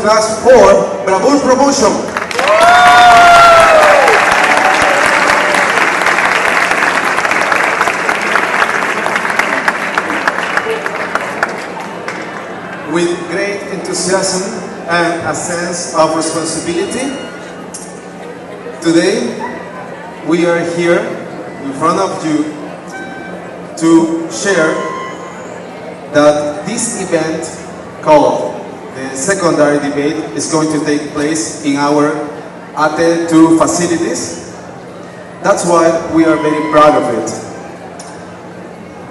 class for Bravour Promotion. With great enthusiasm and a sense of responsibility, today we are here in front of you to share that this event called the secondary debate is going to take place in our ATE2 facilities. That's why we are very proud of it.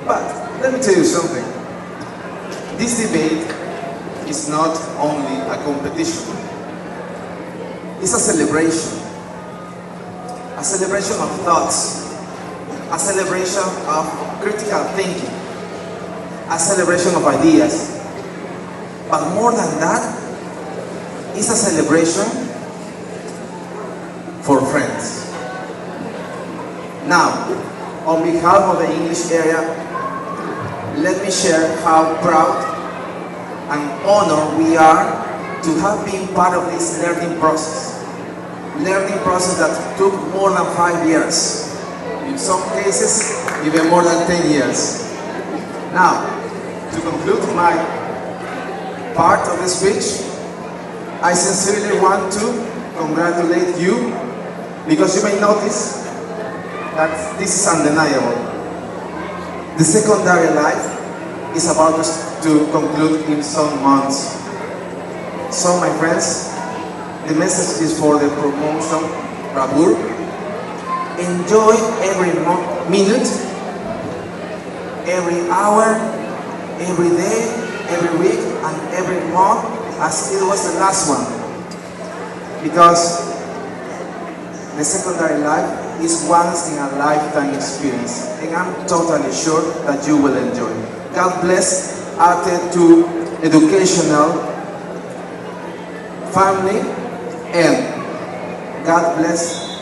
But let me tell you something. This debate is not only a competition. It's a celebration of thoughts, a celebration of critical thinking, a celebration of ideas. But more than that, it's a celebration for friends. Now, on behalf of the English area, let me share how proud and honored we are to have been part of this learning process that took more than 5 years, in some cases even more than 10 years. Now, to conclude my part of the speech, I sincerely want to congratulate you, because you may notice that this is undeniable. The secondary life is about to conclude in some months. So my friends, the message is for the promotion Bravour. Enjoy every minute, every hour, every day, every week, and every month as it was the last one. Because the secondary life is once in a lifetime experience, and I'm totally sure that you will enjoy it. God bless ATE2 educational family, and God bless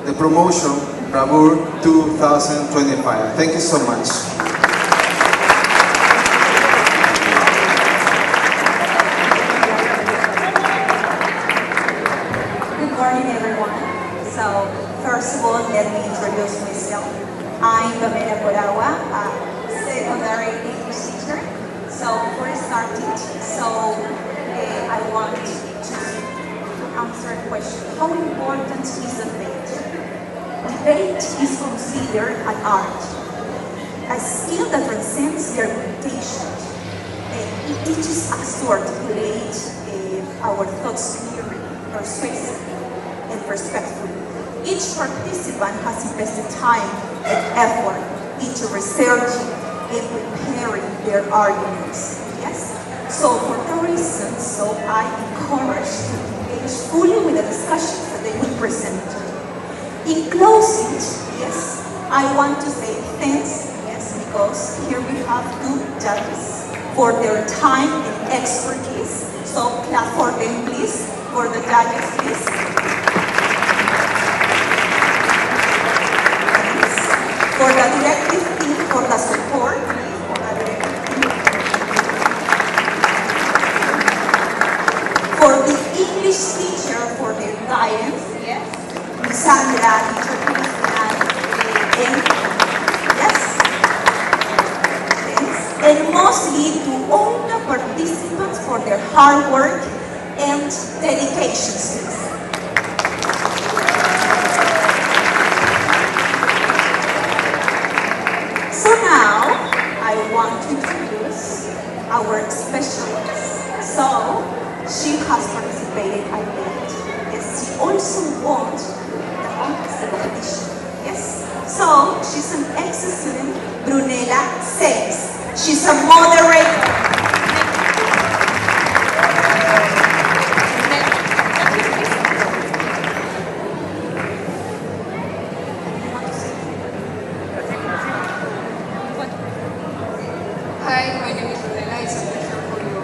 the promotion Bravour 2025. Thank you so much. Good morning, everyone. So, first of all, let me introduce myself. I'm Pamela Coragua, a secondary English teacher. So, before starting, I want to answer a question. How important is debate? Debate is considered an art, a skill that transcends their limitations. It teaches us to articulate our thoughts clearly, persuasively, and respectfully. Each participant has invested time and effort into researching and preparing their arguments. Yes? So for that reason, I encourage to engage fully with the discussions that they will present to me. In closing, yes, I want to say thanks, yes, because here we have 2 judges for their time and expertise. So clap for them, please, for the judges, please. For the directive team, for the support, please, for the directive team. For the English teacher, for their guidance, yes. Miss Sandra, teacher Christina, and yes. Thanks. And mostly to all the participants for their hard work and dedication, please. So now, I want to introduce our specialist. So, she has participated at it. Yes, she also won the competition. Yes. So, she's an ex-student, Brunella Says. She's a moderator. Hi, my name is Brunella. It's a pleasure for you.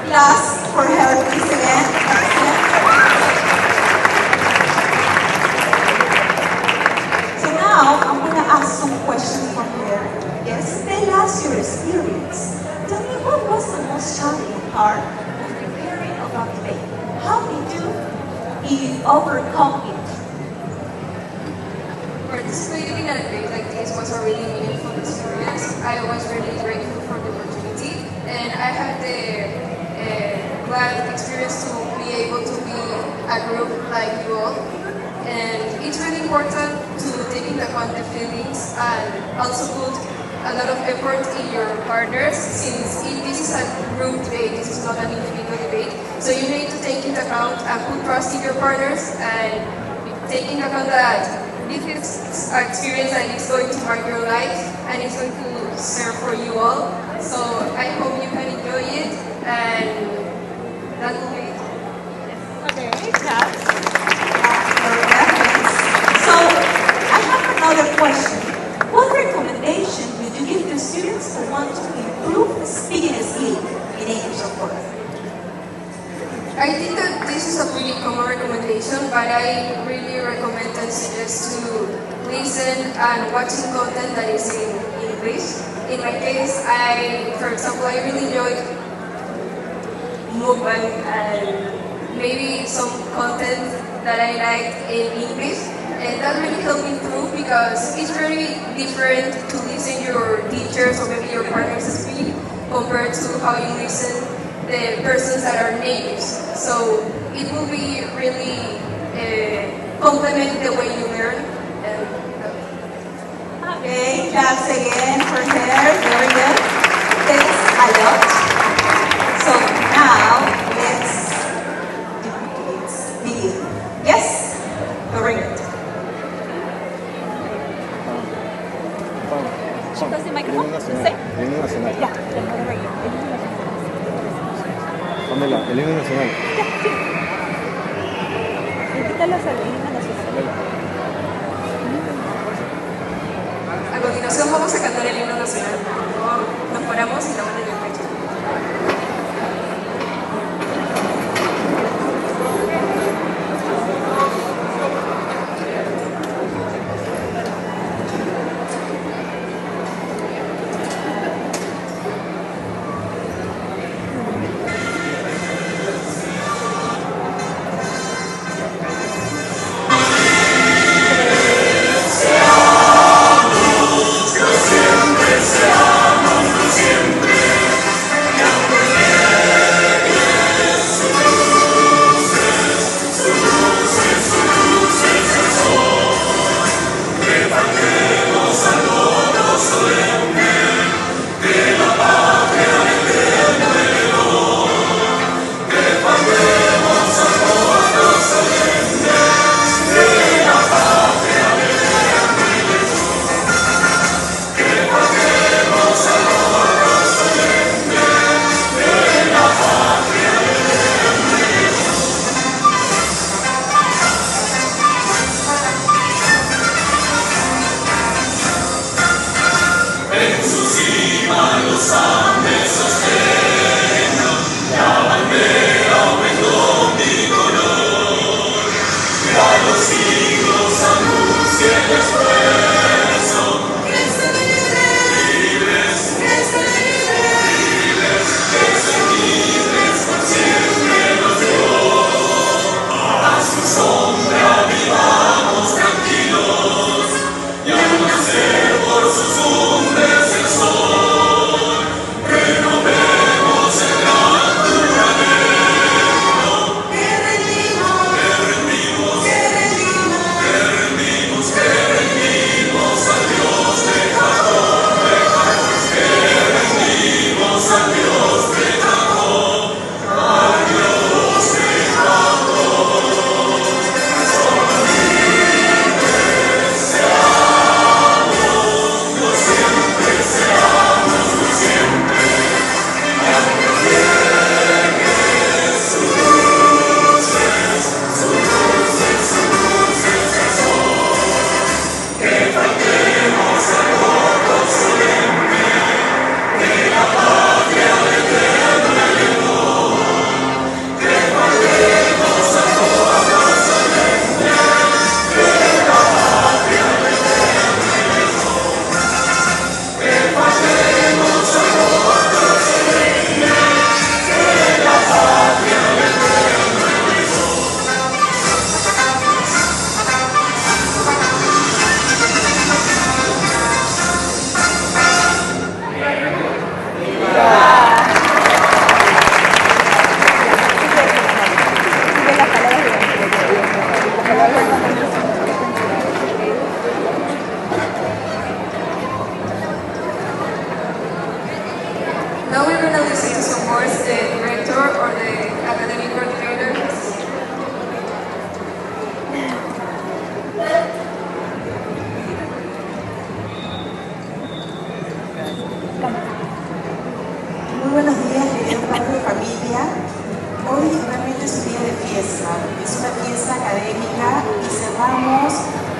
Class for her, please again. So now, I'm going to ask some questions from her. Yes, tell us your experience. Tell me, what was the studying hard of preparing of a debate. How did you overcome it? Participating in a debate like this was a really meaningful experience. I was really grateful for the opportunity, and I had the glad experience to be able to be a group like you all. And it's really important to take into account the feelings and also put a lot of effort in your partners, since this is a group debate, this is not an individual debate. So you need to take into account and put trust in your partners, and take into account that this is an experience that is going to mark your life and it's going to serve for you all. So I hope you can enjoy it, and that will be it. Okay, claps. So I have another question. What recommendation would you give to students who want to improve speaking skills in English, of course? I think that this is a pretty common recommendation, but I really recommend and suggest to listen and watching content that is in English. In my case, for example, I really enjoyed movement and maybe some content that I liked in English, and that really helped me through, because it's very different to listen your teachers or maybe your partners speak compared to how you listen the persons that are natives. So it will be really complement the way you learn. Okay, claps again for her. Very good. Thanks a lot. So now let's begin. Yes? Very good. Chicos, the microphone. El himno nacional. Ya, tengo de reír. El himno nacional. Pamela, el himno nacional. Ya, sí. Invítalos al himno nacional. A continuación vamos a cantar el himno nacional. Nos paramos y la mano en el pecho.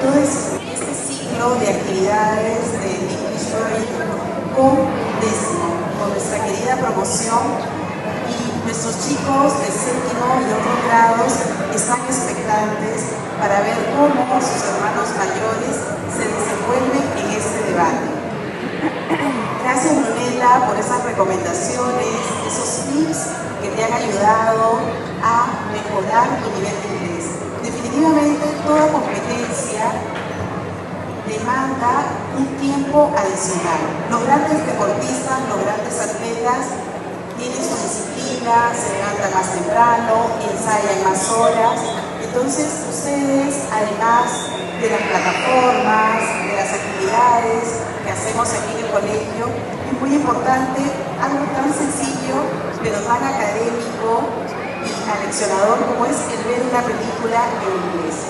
todo este ciclo de actividades de English Project con nuestra querida promoción, y nuestros chicos de séptimo y otros grados están expectantes para ver cómo sus hermanos mayores se desenvuelven en este debate. Gracias, Brunella, por esas recomendaciones, esos tips que te han ayudado a mejorar tu nivel de inglés. Definitivamente toda competencia demanda un tiempo adicional. Los grandes deportistas, los grandes atletas tienen su disciplina, se levantan más temprano, ensayan más horas. Entonces ustedes, además de las plataformas, de las actividades que hacemos aquí en el colegio, es muy importante algo tan sencillo pero tan académico y aleccionador como es el ver una película en inglés.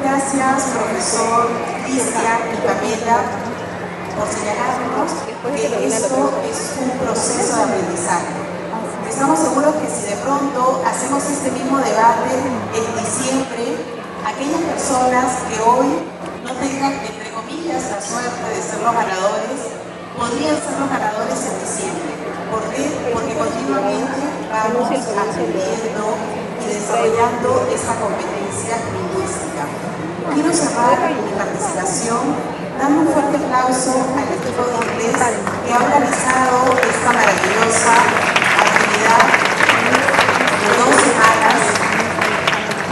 Gracias, profesor Cristian y Pamela, por señalarnos que esto es un proceso de aprendizaje. Estamos seguros que si de pronto hacemos este mismo debate en diciembre, aquellas personas que hoy no tengan, entre comillas, la suerte de ser los ganadores, podrían ser los ganadores en diciembre. ¿Por qué? Porque continuamente vamos aprendiendo y desarrollando esa competencia lingüística. Quiero cerrar mi participación dando un fuerte aplauso al equipo de inglés que ha organizado esta maravillosa actividad de 2 semanas,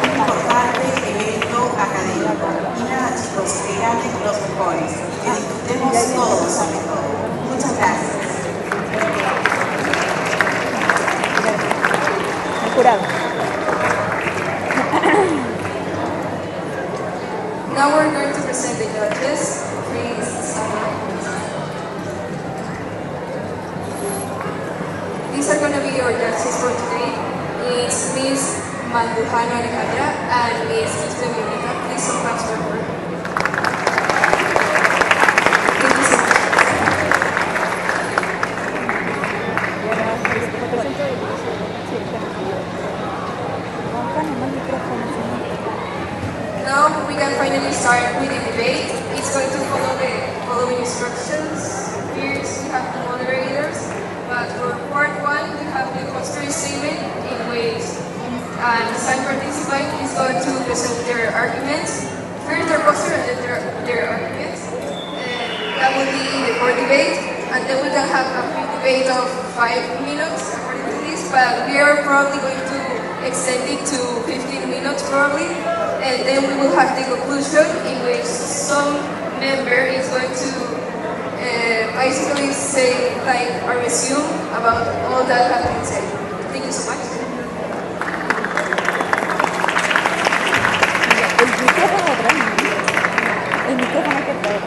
un importante evento académico. Y nada, chicos, que ganen los mejores y que disfrutemos todos, sobre todo. Muchas gracias. Jurado. Now we're going to present the judges. Please stand up. These are going to be our judges for today. It's Miss Mandujano Alejandra and Miss Quispe Violeta. Please some claps for her. Thank you so much. Now we can finally start with the debate. It's going to follow the following instructions. Here we have the moderators, but for part 1 we have the demonstration statement in which some participant is going to present their arguments. First their poster and then their arguments. That will be the core debate, and then we can have a quick debate of 5 minutes according to this, but we are probably going to extend it to 15 minutes probably. And then we will have the conclusion in which some member is going to basically say like a resume about all that has been said. Thank you so much. El micrófono que trae.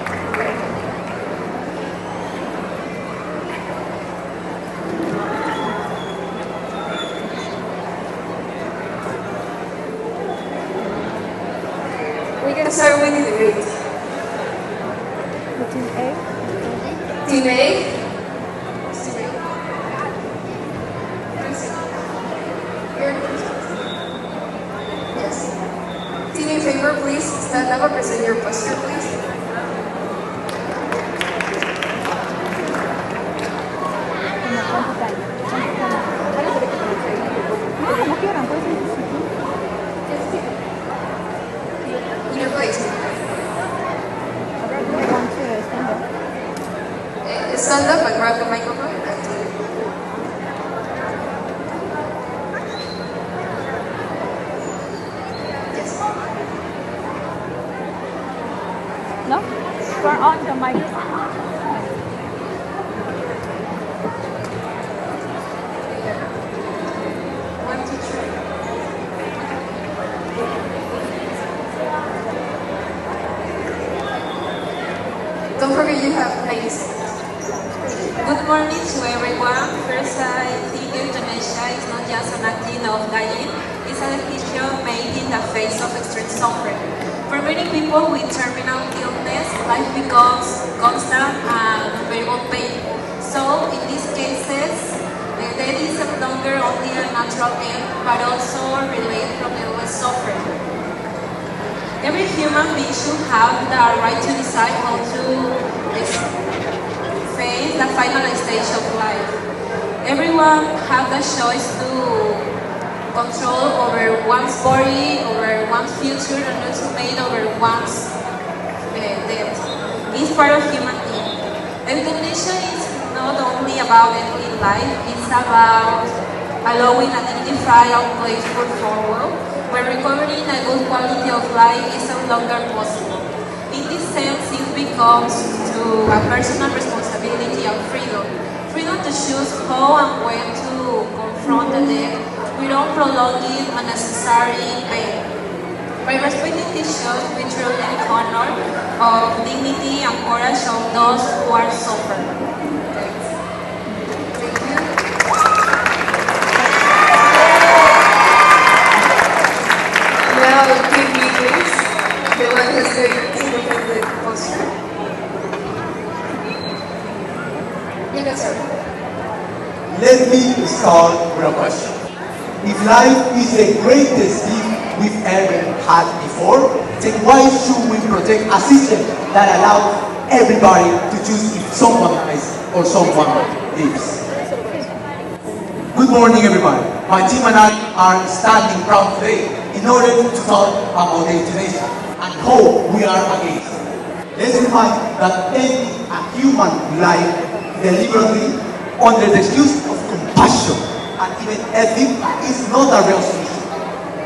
We're going to start with the debate. Team A. Team A. Yes. Team in favor, please stand up and present your poster, please. In your place. Stand up and grab the microphone. Yes. No? Turn on the microphone. One, two, three. Don't forget you have 90 seconds. Good morning to everyone. First, I think euthanasia is not just an acting of dying, it's a decision made in the face of extreme suffering. For many people with terminal illness, life becomes constant and unbearable pain. So, in these cases, death is no longer only a natural end, but also relief from endless suffering. Every human being should have the right to decide how to face the final stage of life. Everyone has the choice to control over one's body, over one's future, and also made over one's death. It's part of human being. Euthanasia is not only about ending life, it's about allowing a dignified place for forward, where recovering a good quality of life is no longer possible. In this sense, it becomes to a personal responsibility and freedom. Freedom to choose how and when to confront the death without prolonging unnecessary pain. By respecting this choice, we truly honor of dignity and courage of those who are suffering. Thanks. Thank you. Now, give me please. The one that's going to look at the poster. You can start. Let me start with a question. If life is the greatest gift we've ever had before, then why should we protect a system that allows everybody to choose if someone dies or someone lives? Good morning, everybody. My team and I are standing proud today in order to talk about the euthanasia and how we are against it. Let's remind that ending a human life deliberately under the excuse of compassion and even ethics is not a real solution.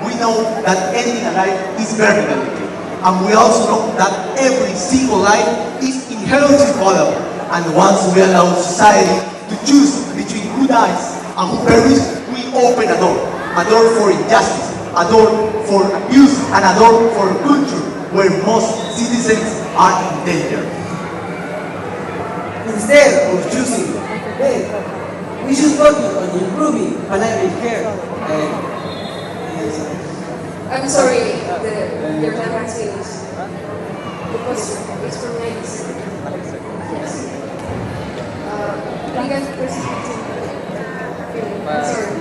We know that ending a life is very delicate, and we also know that every single life is inherently valuable. And once we allow society to choose between who dies and who perishes, we open a door for injustice, a door for abuse, and a door for a culture where most citizens are in danger. Instead of choosing death, we should focus on improving palliative care. I'm sorry, your time has finished. The poster is from ladies. Yes. You guys participate. I'm sorry.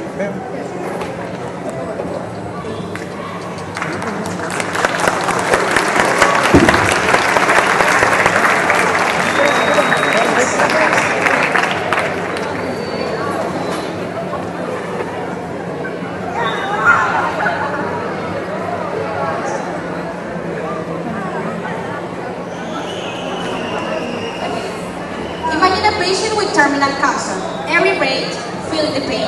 Imagine a patient with terminal cancer. Every rate, feeling the pain.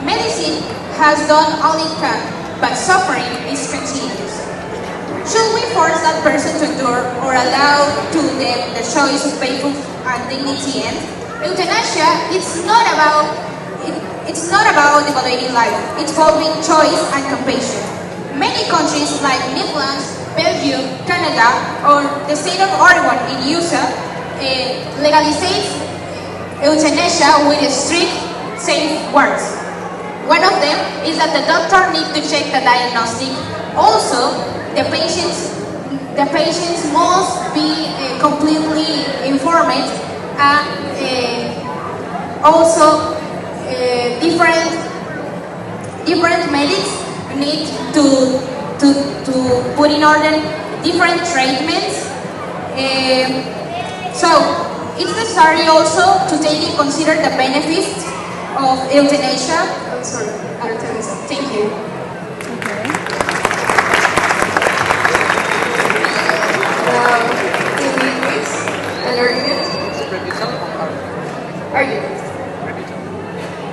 Medicine has done all it can, but suffering is continuous. Should we force that person to endure or allow to them the choice of painful and dignity end? Euthanasia, it's not about evaluating life. It's involving choice and compassion. Many countries like Netherlands, Belgium, Canada, or the state of Oregon in USA legalizes euthanasia with strict, safe words. One of them is that the doctor needs to check the diagnostic. Also, the patients must be completely informed, and also different medics need to put in order different treatments. So it's necessary also to take in consider the benefits of euthanasia. I'm sorry, your time is up. Thank you. Give me please an argument. Argument.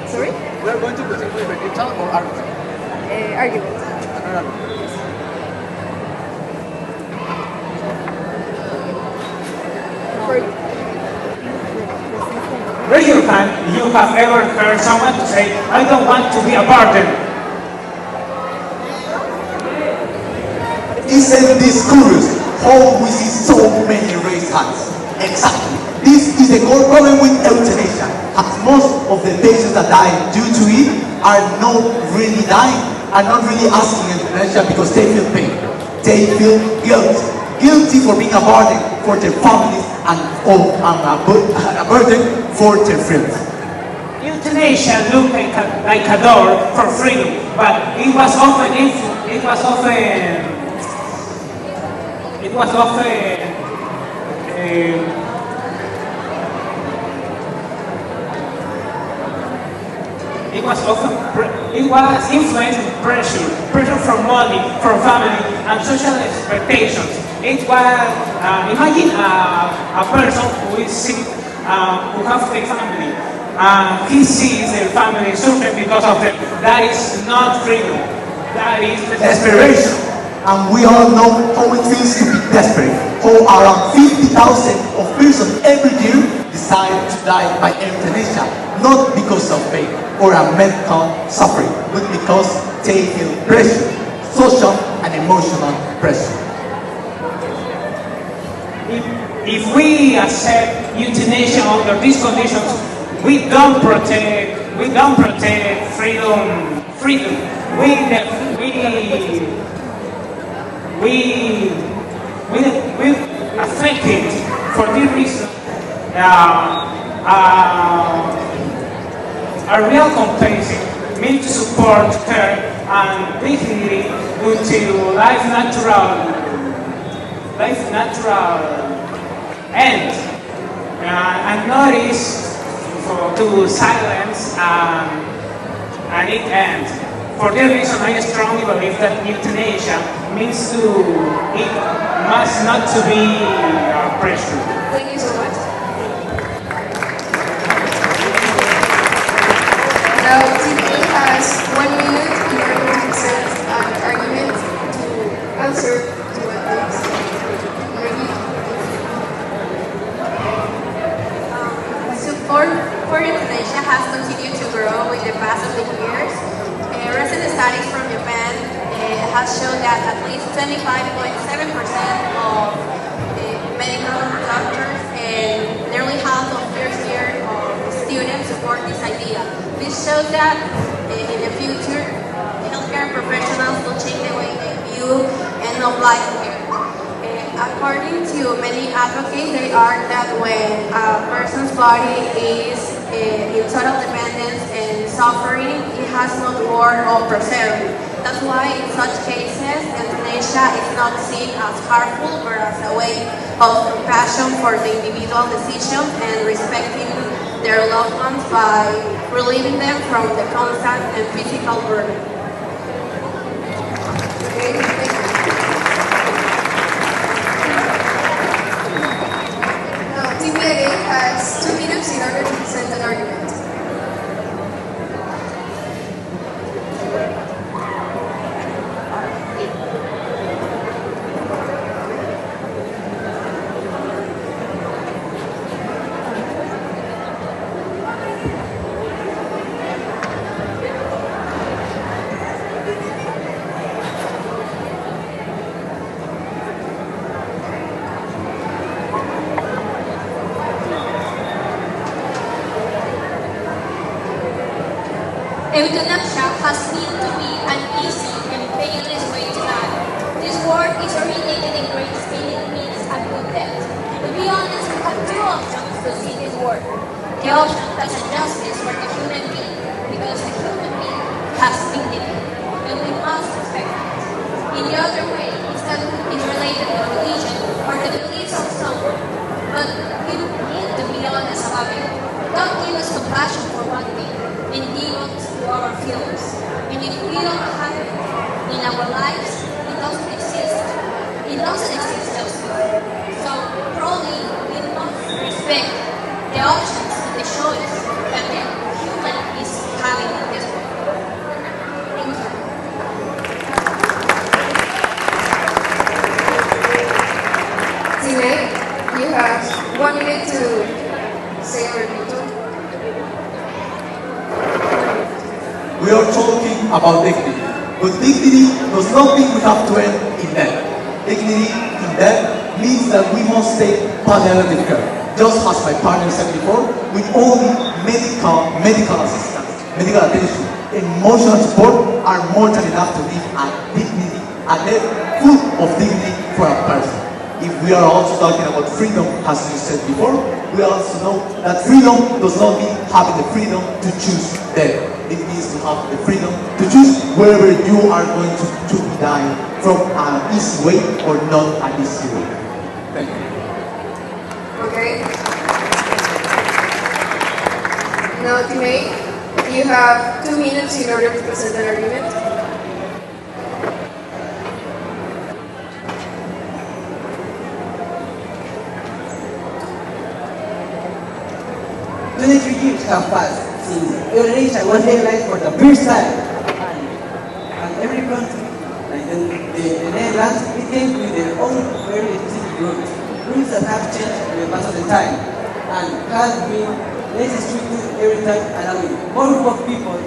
Sorry? We are going to proceed with rebuttal or argument? Argument. Raise your hand if you have ever heard someone to say, I don't want to be a burden. Isn't this curious how we see so many raised hands? Exactly. This is the core problem with euthanasia, as most of the patients that die due to it are not really dying, are not really asking euthanasia because they feel pain. They feel guilty for being a burden for their families and a burden for their friends. Euthanasia looked like a door for freedom, but it was often it was often it was influenced with pressure from money, from family, and social expectations. It was imagine a person who is sick, who has a family, and he sees their family suffering because of them. That is not freedom. That is desperation. And we all know how it feels to be desperate. How around 50,000 of persons every year decide to die by euthanasia, not because of pain or a mental suffering, but because they feel pressure, social and emotional pressure. If we accept euthanasia under these conditions, we don't protect freedom. We affect it. For this reason, a real compassion means to support her and dignity until life natural end, and notice to silence and it ends. For this reason, I strongly believe that euthanasia means it must not to be pressure. Thank you so much. Now, TPA has 1 minute in order to present an argument to answer to what is ready. Support for euthanasia has continued to grow with the pass of the years. Recent studies from Japan have shown that at least 25.7% of medical doctors and nearly half of first year of students support this idea. This shows that in the future, healthcare professionals will change the way they view end-of-life care. According to many advocates, they argue that when a person's body is in total dependence and suffering, it has no worth of preserving. That's why in such cases, euthanasia is not seen as harmful, but as a way of compassion for the individual decisions and respecting their loved ones by relieving them from the constant and physical burden. Okay, thank you. TPA has 2 minutes in order to present an argument. Euthanasia has been to be an easy and painless way to die. This word is originated in Greek, meaning means a good death. To be honest, we have two options to see this word. The option that's a justice for the human being, because the human being has dignity, and we must respect it. In the other way, instead it's related to religion or the beliefs of someone. But we need to be honest about it. God give us compassion for one thing, and give us our feelings. And if we don't have it in our lives, it doesn't exist. It doesn't exist just now. So probably we must respect the options and the choice that the human is having in this world. Thank you. Tine, you have 1 minute to say a rebuttal. We are talking about dignity, but dignity does not mean we have to end in death. Dignity in death means that we must take palliative care. Just as my partner said before, with only medical assistance, medical attention, emotional support are more than enough to live a dignity, a death full of dignity for a person. If we are also talking about freedom, as you said before, we also know that freedom does not mean having the freedom to choose death. It means to have the freedom to choose wherever you are going to be dying from an easy way or not an easy way. Thank you. Okay. Now, teammate, you have 2 minutes in order to present an argument. Years have passed since Eurasia was legalized for the first time, and every country, like the Netherlands, it came with their own very specific rules that have changed with the pass of the time, and has been less strictly every time, allowing more group of people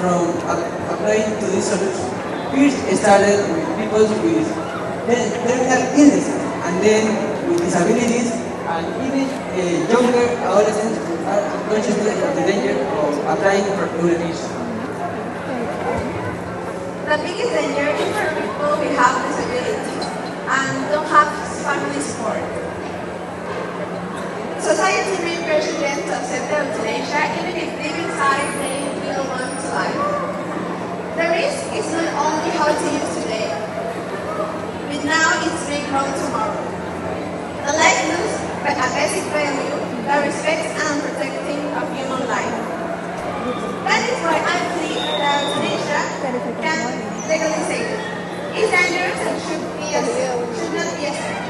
from applying to this solution. First, it started with people with terminal illnesses, and then with disabilities, and even younger adolescents are conscious of the danger of applying for euthanasia. The biggest danger is for people who have disabilities and don't have family support. Society may pressure them to accept euthanasia even if deep inside they feel want to life. The risk is not only how to use today, but now it's may grow tomorrow. The life lose a basic value that respects and protecting of human life. That is why I believe that euthanasia can legalize it. It's dangerous and should not be accepted.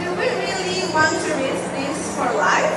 Do we really want to risk this for life?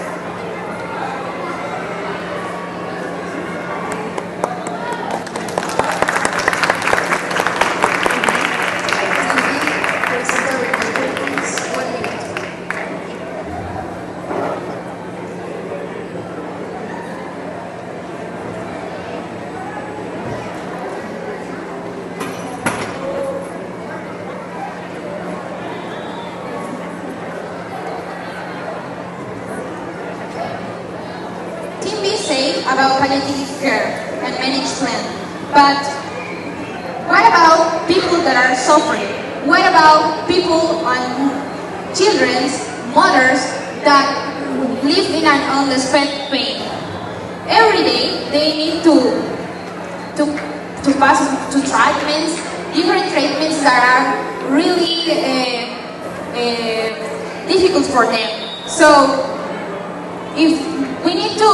About palliative care and managed plan. But what about people that are suffering? What about people and children's mothers that live in an endless pain? Every day they need to pass to treatments, different treatments that are really difficult for them. So if we need to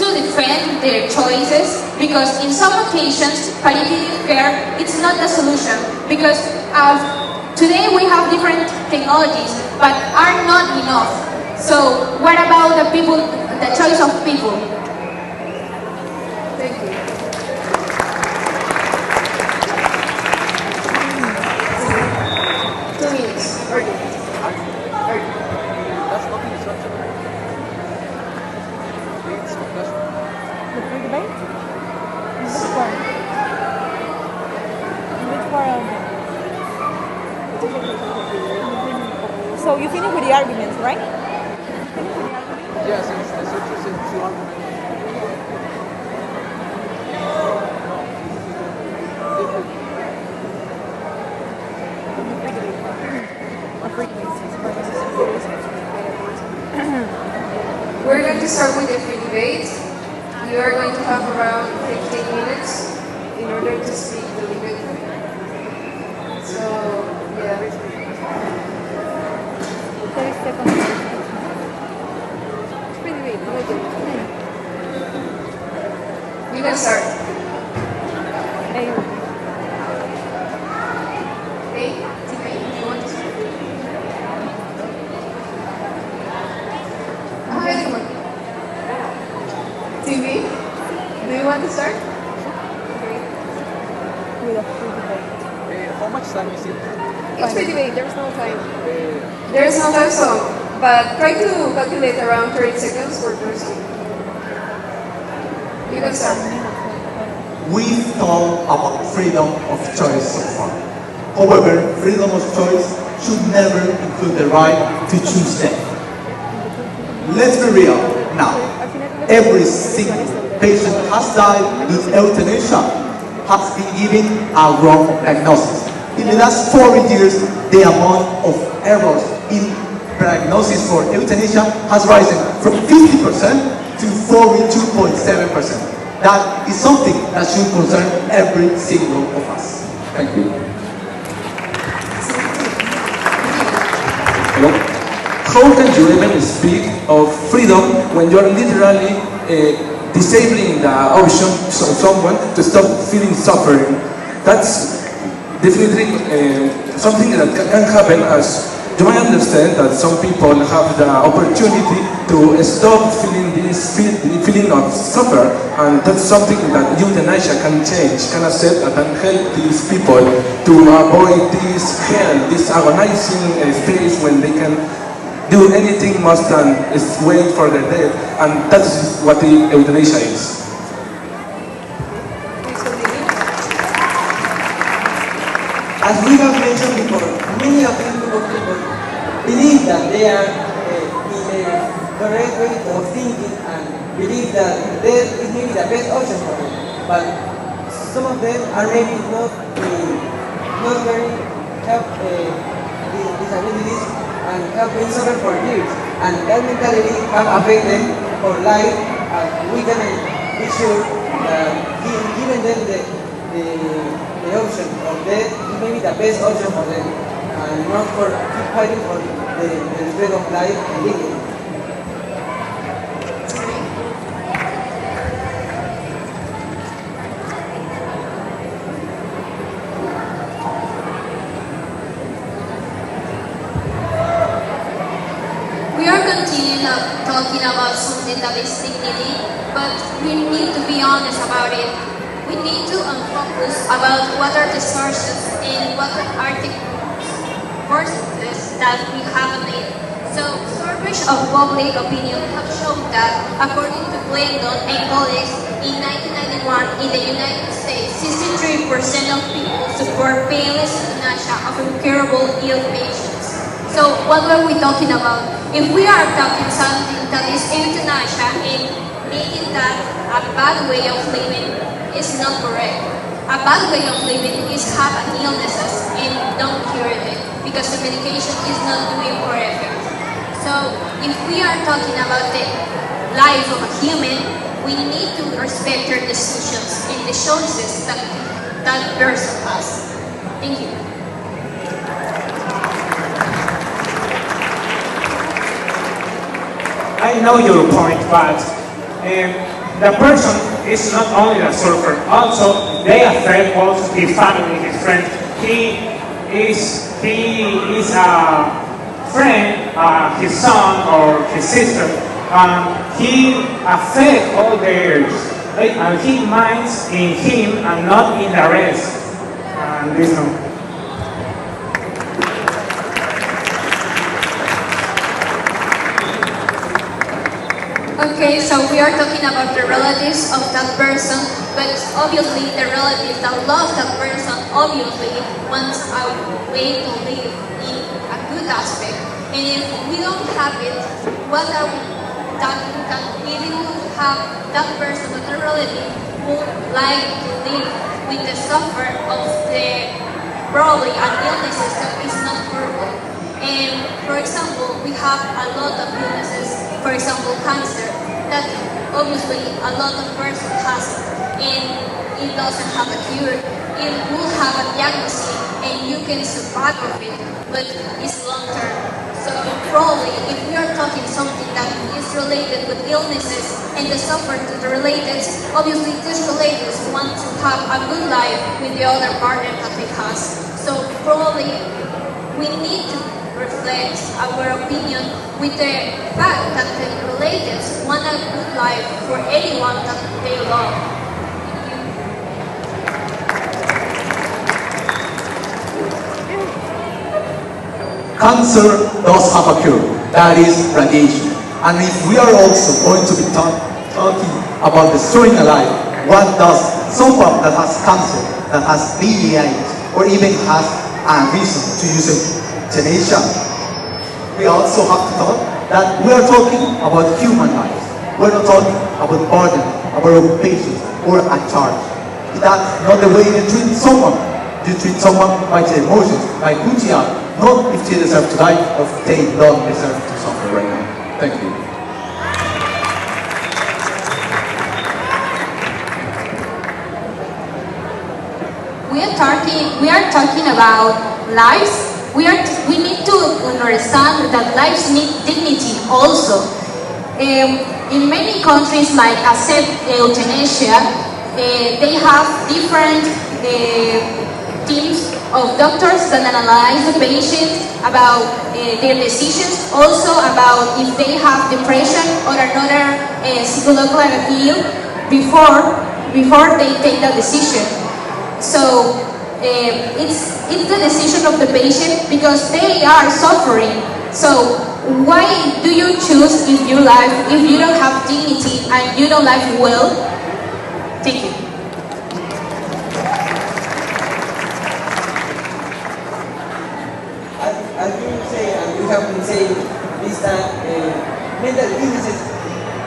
defend their choices, because in some occasions palliative care it's not the solution, because today we have different technologies but are not enough. So what about the people, the choice of people? Thank you. Two minutes. The free debate? Which one? Which one? So you finish with the arguments, right? Yes, it's two arguments. We're going to start with the free debate. You are going to have around 15 minutes in order to speak the debate. So, yeah. 30 seconds. Free debate. You can start. Hey, teammate, do you want to speak? TV, do you want to start? With a free debate. How much time is it? It's free debate, there's no time. There's no time zone, but try to calculate around 30 seconds per person. You can start. We've talked about freedom of choice so far. However, freedom of choice should never include the right to choose death. Let's be real now. Every single patient has died with euthanasia, has been given a wrong diagnosis. In the last 40 years, the amount of errors in diagnosis for euthanasia has risen from 50% to 42.7%. that is something that should concern every single of us. Thank you. Hello? How can you even speak of freedom when you are literally disabling the option of someone to stop feeling suffering? That's definitely something that can happen, as you might understand that some people have the opportunity to stop feeling this feeling of suffer, and that's something that euthanasia can change, can accept, and can help these people to avoid this hell, this agonizing space when they can do anything more than wait for their death, and that's what the euthanasia is. As we have mentioned before, many of these people believe that they are in a correct way of thinking and believe that death is maybe the best option for them. But some of them are maybe not very disabilities and have been suffering for years. And that mentality can affect them for life. We can be sure that giving them the option of death is maybe the best option for them, and not for keep fighting for the respect of life and dignity. We are continuing talking about something that is dignity, but we need to be honest about it. We need to focus about what are the sources and what are the forces that we have made. So, surveys of public opinion have shown that, according to Glendon and colleagues, in 1991 in the United States, 63% of people support painless euthanasia of incurable ill patients. So, what were we talking about? If we are talking something that is euthanasia and making that a bad way of living, is not correct. A bad way of living is have an illnesses and don't cure it because the medication is not doing for effect. So if we are talking about the life of a human, we need to respect their decisions and the choices that that person has. Thank you. I know your point, but the person is not only the surfer, also they affect also his family, his friends. He is a friend, his son or his sister, he affects all theirs, and he minds in him and not in the rest. And this one. Okay, so we are talking about the relatives of that person, but obviously the relatives that love that person obviously wants a way to live in a good aspect. And if we don't have it, what are we that if we would have that person or the relative would like to live with the suffer of the probably an illnesses that is not curable. And for example, we have a lot of illnesses, for example cancer, that obviously a lot of person has it, and it doesn't have a cure. It will have a diagnosis and you can survive of it, but it's long term. So probably if we are talking something that is related with illnesses and the suffer to the related, obviously these relatives want to have a good life with the other partner that they has. So probably we need to reflect our opinion with the fact that the relatives want a good life for anyone that they love. Cancer does have a cure, that is radiation. And if we are also going to be talking about destroying a life, what does someone that has cancer, that has VIH, or even has a reason to use euthanasia? We also have to talk that we are talking about human lives. We're not talking about burden, about patients, or a charge. That's not the way you treat someone. You treat someone by their emotions, by who they are, not if they deserve to die or if they don't deserve to suffer right now. Thank you. talking about lives. We need to understand that lives need dignity also. In many countries like accept euthanasia, they have different teams of doctors that analyze the patients about their decisions, also about if they have depression or another psychological ill before they take the decision. So it's the decision of the patient because they are suffering. So why do you choose if you don't have dignity and you don't live well? Thank you. As you say, and you have been saying this time, mental illnesses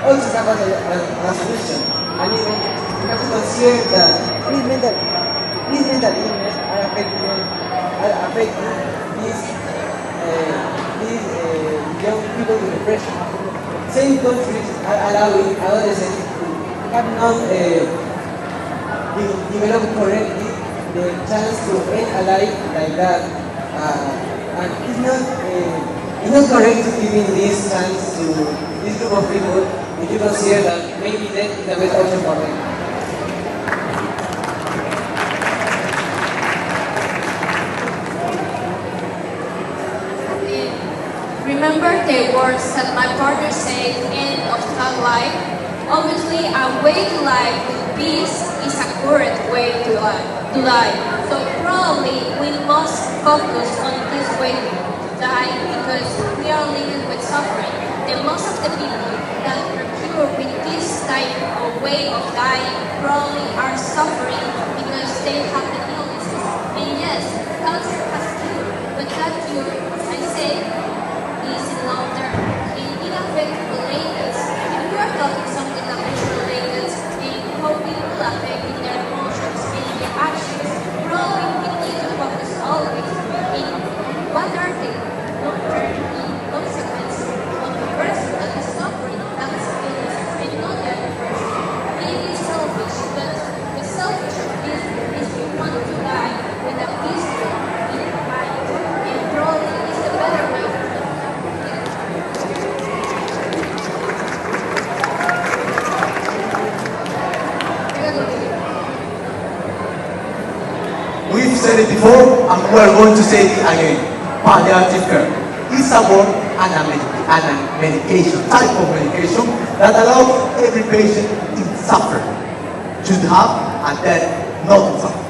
also have a solution. And even we have to consider that these mental illness are affecting these young people with depression. Same countries are allowing adolescents who have not developed correctly the chance to end a life like that. And it's not correct to give this chance to this group of people if you consider that maybe death is the best option for them. Remember the words that my partner said, end of that life? Obviously, a way to live with peace is a correct way to live. So probably we must focus on this way to die because we are living with suffering. And most of the people that are cured with this type of way of dying probably are suffering because they have the illnesses. And yes, cancer has cure, but that cure, I say, is in long term. And it affects relatives. If we are talking something that is related and how people affect in their emotions and in their actions, probably we need to focus always in what are the long-term consequences of the person that is suffering that illness and not the other person. It is selfish, but the selfish is we want to die with a peaceful in mind, and probably is the better way to live. We've said it before, and we're going to say it again. Palliative care is a word and a medication, type of medication that allows every patient in suffering to have a death not to suffer.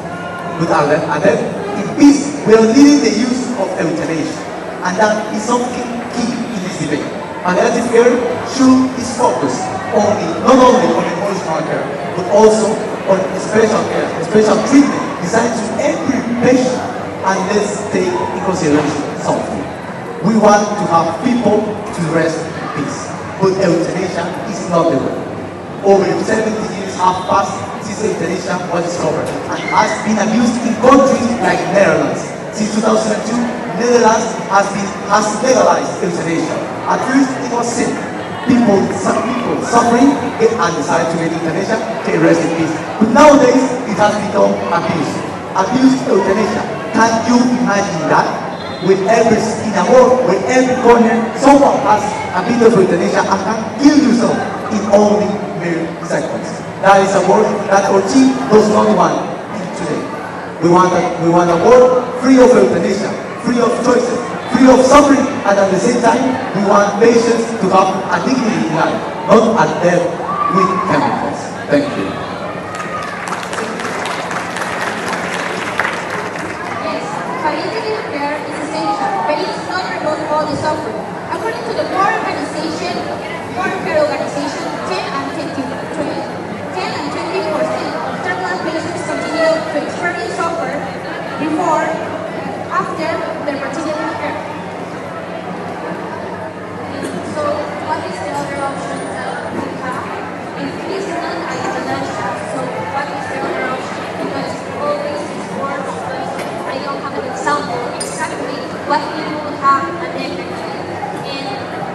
Without a death in peace, we are leading the use of euthanasia, and that is something key in this debate. Palliative care is focused not only on emotional care, but also on special care, special treatment designed to every patient. And let's take in consideration something. We want to have people to rest in peace, but euthanasia is not the way. Over 70 years have passed since euthanasia was discovered and has been abused in countries like Netherlands. Since 2002, Netherlands has legalized euthanasia. At first it was simple. Some people suffering and decide to get euthanasia, they rest in peace. But nowadays it has become abuse. Abused euthanasia. Can you imagine that? In a world where every corner someone has a bit of euthanasia and can kill yourself in only mere seconds. That is a world that our team does not want today. We want a world free of euthanasia, free of choices, free of suffering, and at the same time we want patients to have a dignity in life, not a death with chemicals. Thank you. Palliative care is essential, but it does not remove all the suffering. According to the World Care Organization, 10 and 20% of terminal patients continue to experience suffering before and after their palliative care. So, what is the other option that we have? If it is not euthanasia, so what is the other option? Because all this is words, but I don't have an example exactly what people have an empathy. And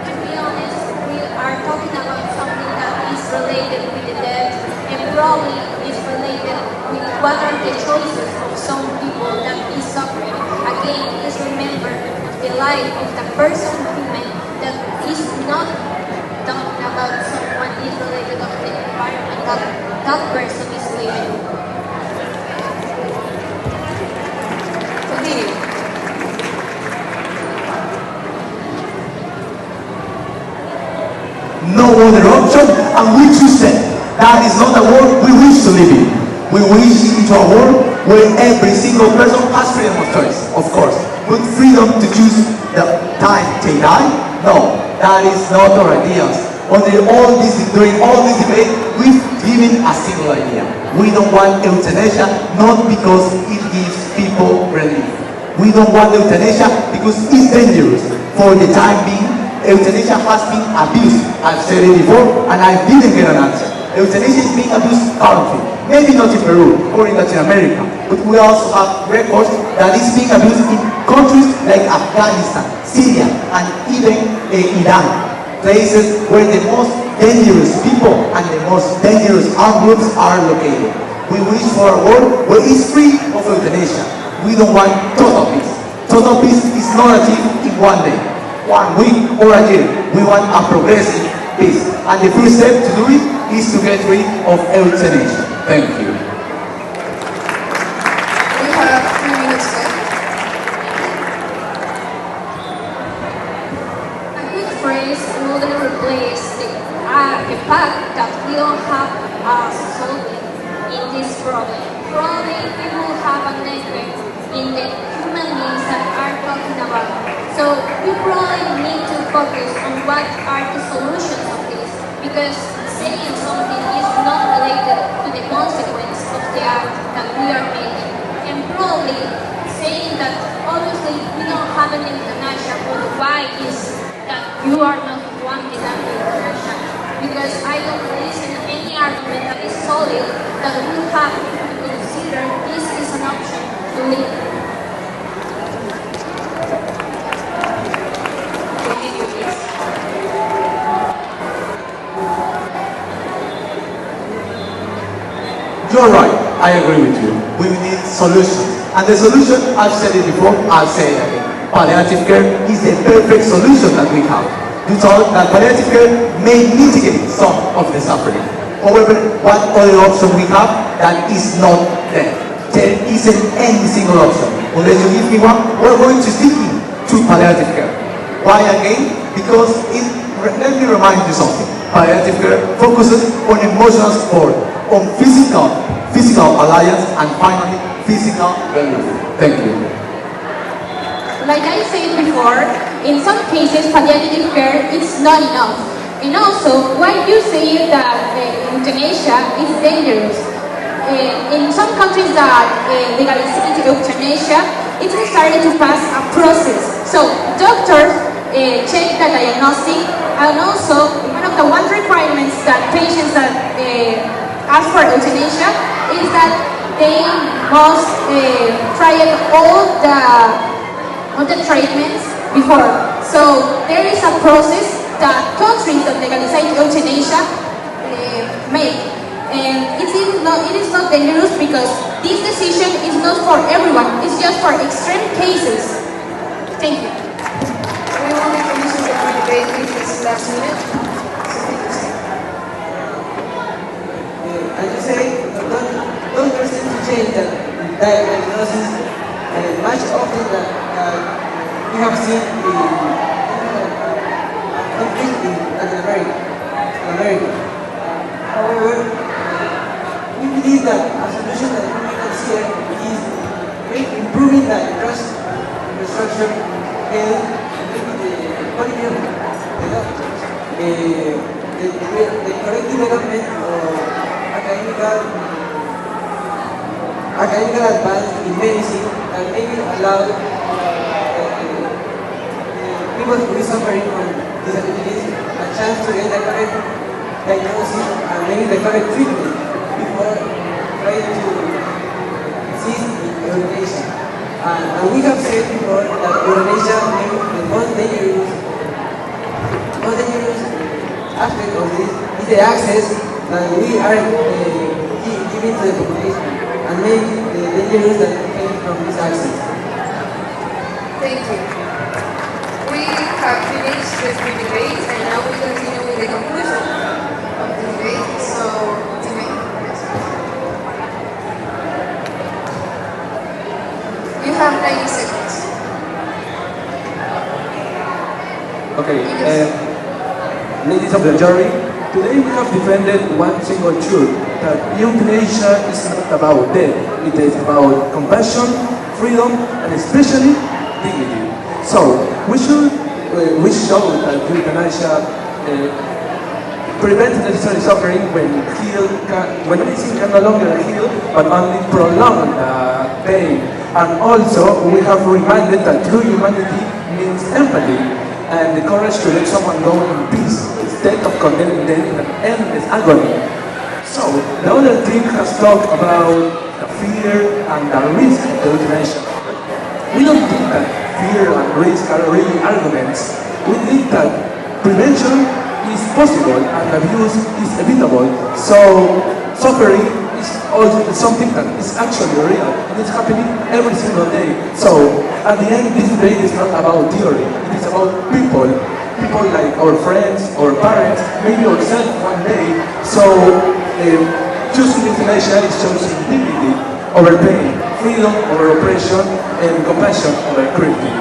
to be honest, we are talking about something that is related with the death and probably is related with what are the choices of some people that is suffering. Again, let's remember the life of the person human that is not talking about someone is related to the environment that person is living. Continue. No other option, and we choose it. That is not the world we wish to live in. We wish into a world where every single person has freedom of choice, of course. But freedom to choose the time they die? No, that is not our ideas. During all this debate, we've given a single idea. We don't want euthanasia, not because it gives people relief. We don't want euthanasia because it's dangerous. For the time being, euthanasia has been abused. I've said it before, and I didn't get an answer. Euthanasia is being abused currently. Maybe not in Peru or in Latin America, but we also have records that it's being abused in countries like Afghanistan, Syria, and even Iran. Places where the most dangerous people and the most dangerous armed groups are located. We wish for a world where it's free of euthanasia. We don't want total peace. Total peace is not achieved in one day, 1 week, or a year. We want a progressive peace. And the first step to do it is to get rid of euthanasia. Thank you. We have 3 minutes left. A good phrase wouldn't replace the fact that we don't have a solution in this problem. Probably it will have an effect in the human beings that are talking about. So we probably need to focus on what are the solutions of this, because saying something is not related to the consequence of the act that we are making. And probably saying that obviously we don't have an euthanasia, but why is that you are not wanting an euthanasia? Because I don't listen to any argument that is solid that we have to consider this is an option to live. Continue, please. You're right, I agree with you. We need solutions. And the solution, I've said it before, I'll say it again. Palliative care is the perfect solution that we have. You thought that palliative care may mitigate some of the suffering. However, what other option we have that is not there? There isn't any single option. Unless you give me one, we're going to stick to palliative care. Why again? Because let me remind you something. Palliative care focuses on emotional support, on physical alliance, and finally, physical relief. Thank you. Like I said before, in some cases palliative care is not enough. And also, why you say that euthanasia is dangerous? In some countries that legalize euthanasia, it's started to pass a process. So doctors check the diagnostic, and also one requirements that patients that ask for euthanasia is that they must try all the treatments before. So there is a process that countries that legalize euthanasia make. And it is not dangerous because this decision is not for everyone, it's just for extreme cases. Thank you. We will be finishing the debate with this last minute. As you say, don't listen to change the diagnosis much often that we have seen in Latin America. However, we believe that a solution that we may consider is improving the infrastructure and the quality of the doctors, the correct development of academic advance in medicine, and maybe allow people who are suffering from disabilities a chance to get the correct diagnosis and maybe the correct treatment before trying to cease euthanasia. And we have said before that euthanasia may be the most dangerous aspect of this is the access that we are giving to the population, and maybe the experience that came from this accident. Thank you. We have finished the pre-debate and now we continue with the conclusion of the debate. So, Timmy, yes. You have 90 seconds. Okay, ladies of the jury, today we have defended one single truth, that euthanasia is not about death, it is about compassion, freedom, and especially dignity. So, we show that euthanasia prevents necessary suffering when medicine can no longer heal, but only prolong pain. And also, we have reminded that true humanity means empathy, and the courage to let someone go in peace instead of condemning them in an endless agony. So, the other team has talked about the fear and the risk of the euthanasia. We don't think that fear and risk are really arguments. We think that prevention is possible and abuse is evitable. So, suffering is also something that is actually real and it's happening every single day. So, at the end, this debate is not about theory. It is about people like our friends, our parents, maybe ourselves one day. So, choosing euthanasia is choosing dignity over pain, freedom over oppression, and compassion over cruelty.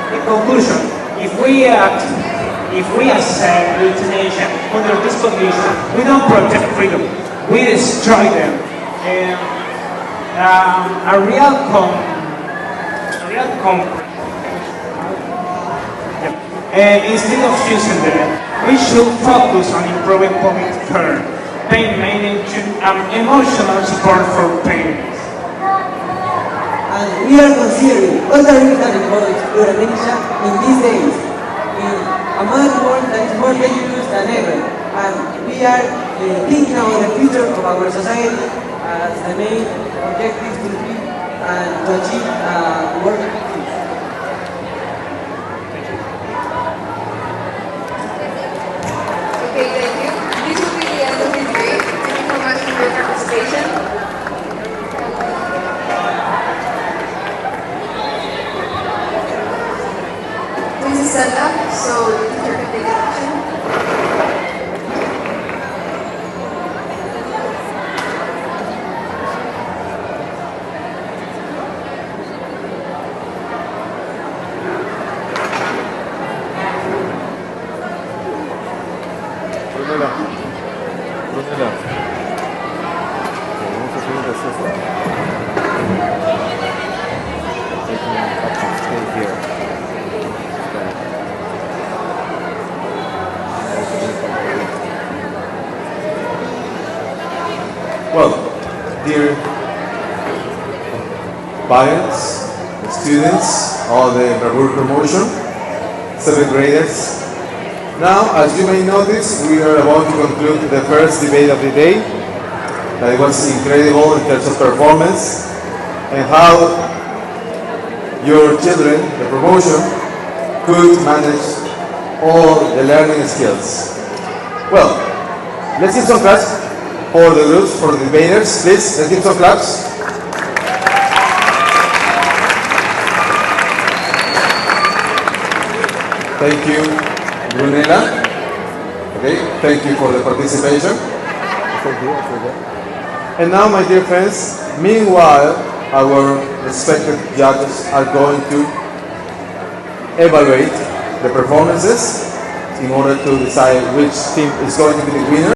In conclusion, if we accept euthanasia under this condition, we don't protect freedom, we destroy them. Instead of choosing death, we should focus on improving public care, pain management, and emotional support for parents. And we are considering all the risks that involve euthanasia in these days, in a modern world that is more dangerous than ever. And we are thinking about the future of our society as the main objective to be and to achieve world peace. Okay, thank you. This will be the end of the debate. Thank you so much for your participation. Please stand up so the teacher can take action. Brunella. Vamos a hacer un receso. Stay here. Well, dear parents, students of the Bravura promotion, 7th graders, now, as you may notice, we are about to conclude the first debate of the day. That was incredible in terms of performance and how your children, the promotion, could manage all the learning skills. Well, let's give some claps for the groups, for the debaters. Please, let's give some claps. Thank you. Brunella, okay, thank you for the participation. And now, my dear friends, meanwhile, our respected judges are going to evaluate the performances in order to decide which team is going to be the winner.